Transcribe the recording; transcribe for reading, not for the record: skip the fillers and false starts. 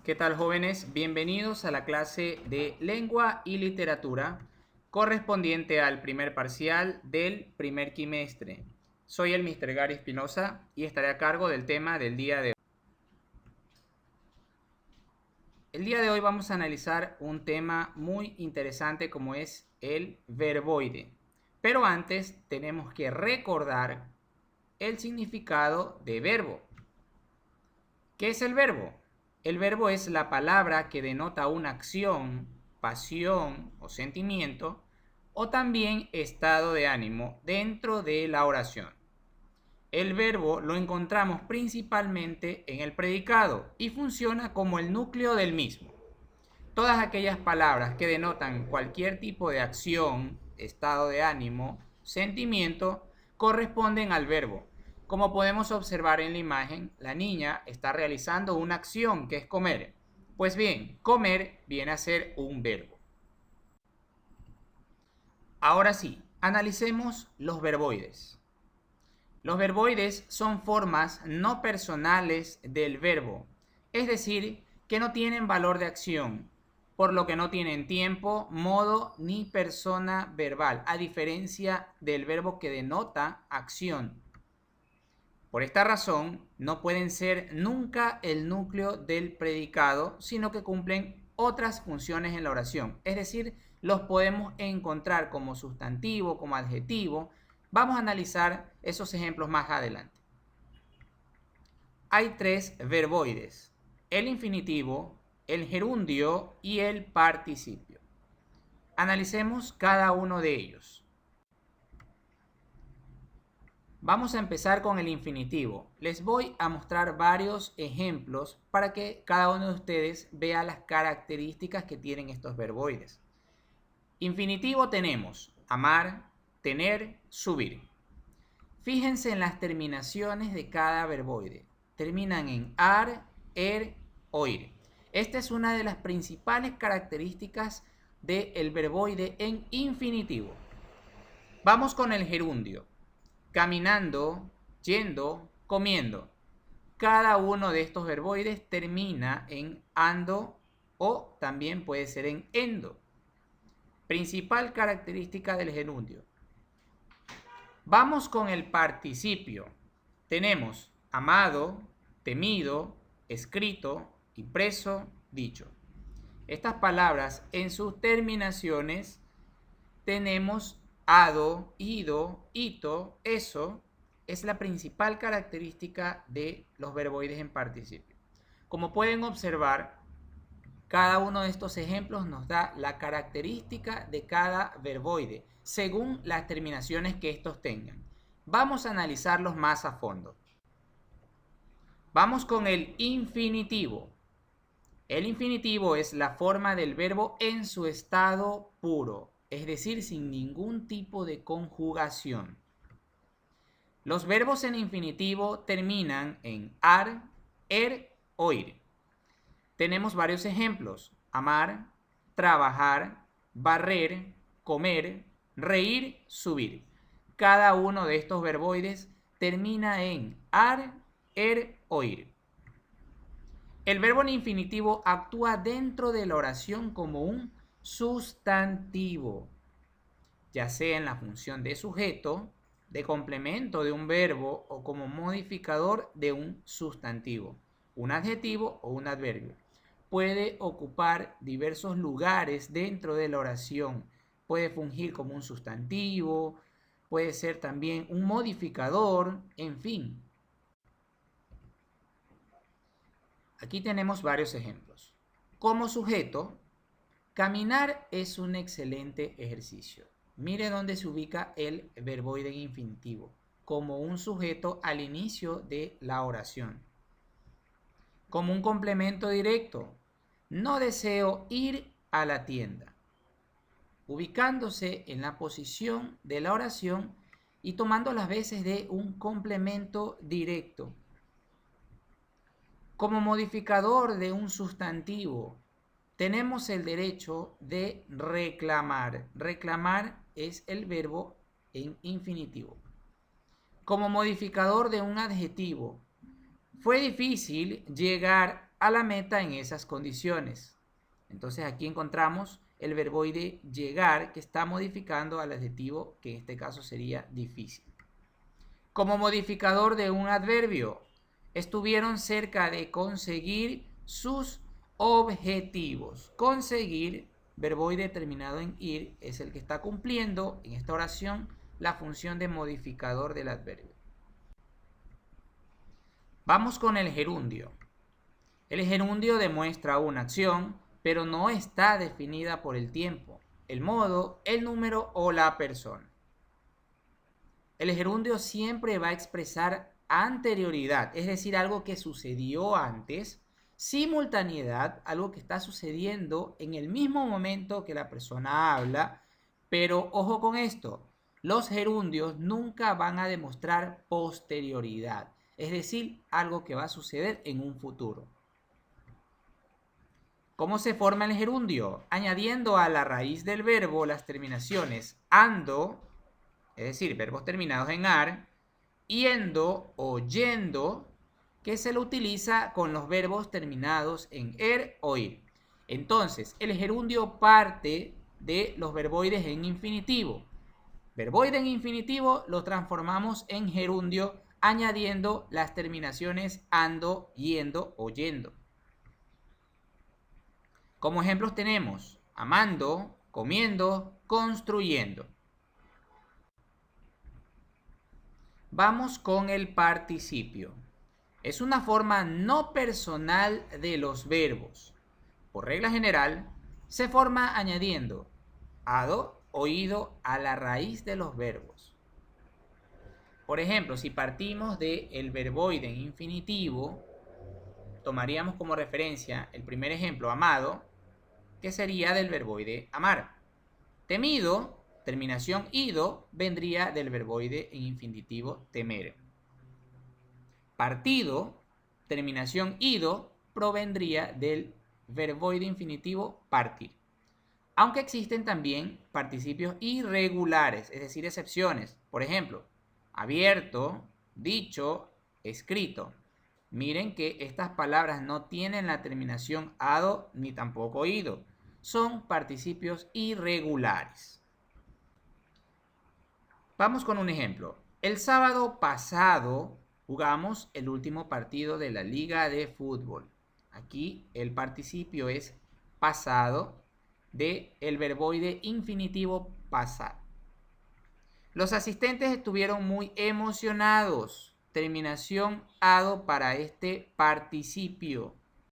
¿Qué tal, jóvenes? Bienvenidos a la clase de Lengua y Literatura correspondiente al primer parcial del primer quimestre. Soy el Mr. Gary Espinosa y estaré a cargo del tema del día de hoy. El día de hoy vamos a analizar un tema muy interesante como es el verboide. Pero antes tenemos que recordar el significado de verbo. ¿Qué es el verbo? El verbo es la palabra que denota una acción, pasión o sentimiento, o también estado de ánimo dentro de la oración. El verbo lo encontramos principalmente en el predicado y funciona como el núcleo del mismo. Todas aquellas palabras que denotan cualquier tipo de acción, estado de ánimo, sentimiento, corresponden al verbo. Como podemos observar en la imagen, la niña está realizando una acción que es comer. Pues bien, comer viene a ser un verbo. Ahora sí, analicemos los verboides. Los verboides son formas no personales del verbo, es decir, que no tienen valor de acción, por lo que no tienen tiempo, modo ni persona verbal, a diferencia del verbo que denota acción. Por esta razón, no pueden ser nunca el núcleo del predicado, sino que cumplen otras funciones en la oración. Es decir, los podemos encontrar como sustantivo, como adjetivo. Vamos a analizar esos ejemplos más adelante. Hay tres verboides: el infinitivo, el gerundio y el participio. Analicemos cada uno de ellos. Vamos a empezar con el infinitivo. Les voy a mostrar varios ejemplos para que cada uno de ustedes vea las características que tienen estos verboides. Infinitivo tenemos amar, tener, subir. Fíjense en las terminaciones de cada verboide. Terminan en ar, oír. Esta es una de las principales características del verboide en infinitivo. Vamos con el gerundio. Caminando, yendo, comiendo. Cada uno de estos verboides termina en ando o también puede ser en endo. Principal característica del gerundio. Vamos con el participio. Tenemos amado, temido, escrito, impreso, dicho. Estas palabras en sus terminaciones tenemos ado, ido, ito, eso. Es la principal característica de los verboides en participio. Como pueden observar, cada uno de estos ejemplos nos da la característica de cada verboide, según las terminaciones que estos tengan. Vamos a analizarlos más a fondo. Vamos con el infinitivo. El infinitivo es la forma del verbo en su estado puro, es decir, sin ningún tipo de conjugación. Los verbos en infinitivo terminan en ar, o ir. Tenemos varios ejemplos: amar, trabajar, barrer, comer, reír, subir. Cada uno de estos verboides termina en ar, o ir. El verbo en infinitivo actúa dentro de la oración como un sustantivo, ya sea en la función de sujeto, de complemento de un verbo o como modificador de un sustantivo, un adjetivo o un adverbio. Puede ocupar diversos lugares dentro de la oración. Puede fungir como un sustantivo, puede ser también un modificador, en fin. Aquí tenemos varios ejemplos. Como sujeto, caminar es un excelente ejercicio. Mire dónde se ubica el verboide en infinitivo, como un sujeto al inicio de la oración. Como un complemento directo, no deseo ir a la tienda, ubicándose en la posición de la oración y tomando las veces de un complemento directo. Como modificador de un sustantivo, tenemos el derecho de reclamar. Reclamar es el verbo en infinitivo. Como modificador de un adjetivo, fue difícil llegar a la meta en esas condiciones. Entonces aquí encontramos el verboide llegar, que está modificando al adjetivo, que en este caso sería difícil. Como modificador de un adverbio, estuvieron cerca de conseguir sus objetivos. Conseguir, verboide terminado en ir, es el que está cumpliendo en esta oración la función de modificador del adverbio. Vamos con el gerundio. El gerundio demuestra una acción, pero no está definida por el tiempo, el modo, el número o la persona. El gerundio siempre va a expresar anterioridad, es decir, algo que sucedió antes, simultaneidad, algo que está sucediendo en el mismo momento que la persona habla, pero ojo con esto, los gerundios nunca van a demostrar posterioridad, es decir, algo que va a suceder en un futuro. ¿Cómo se forma el gerundio? Añadiendo a la raíz del verbo las terminaciones ando, es decir, verbos terminados en ar, yendo o yendo, que se lo utiliza con los verbos terminados en er o ir. Entonces, el gerundio parte de los verboides en infinitivo. Verboide en infinitivo lo transformamos en gerundio añadiendo las terminaciones ando, yendo o yendo. Como ejemplos tenemos amando, comiendo, construyendo. Vamos con el participio. Es una forma no personal de los verbos. Por regla general, se forma añadiendo ado o ido a la raíz de los verbos. Por ejemplo, si partimos del verboide en infinitivo, tomaríamos como referencia el primer ejemplo, amado, que sería del verboide amar. Temido, terminación ido, vendría del verboide en infinitivo temer. Partido, terminación ido, provendría del verboide infinitivo partir. Aunque existen también participios irregulares, es decir, excepciones. Por ejemplo, abierto, dicho, escrito. Miren que estas palabras no tienen la terminación ado ni tampoco ido. Son participios irregulares. Vamos con un ejemplo. El sábado pasado jugamos el último partido de la liga de fútbol. Aquí el participio es pasado del verboide infinitivo pasar. Los asistentes estuvieron muy emocionados. Terminación ado para este participio.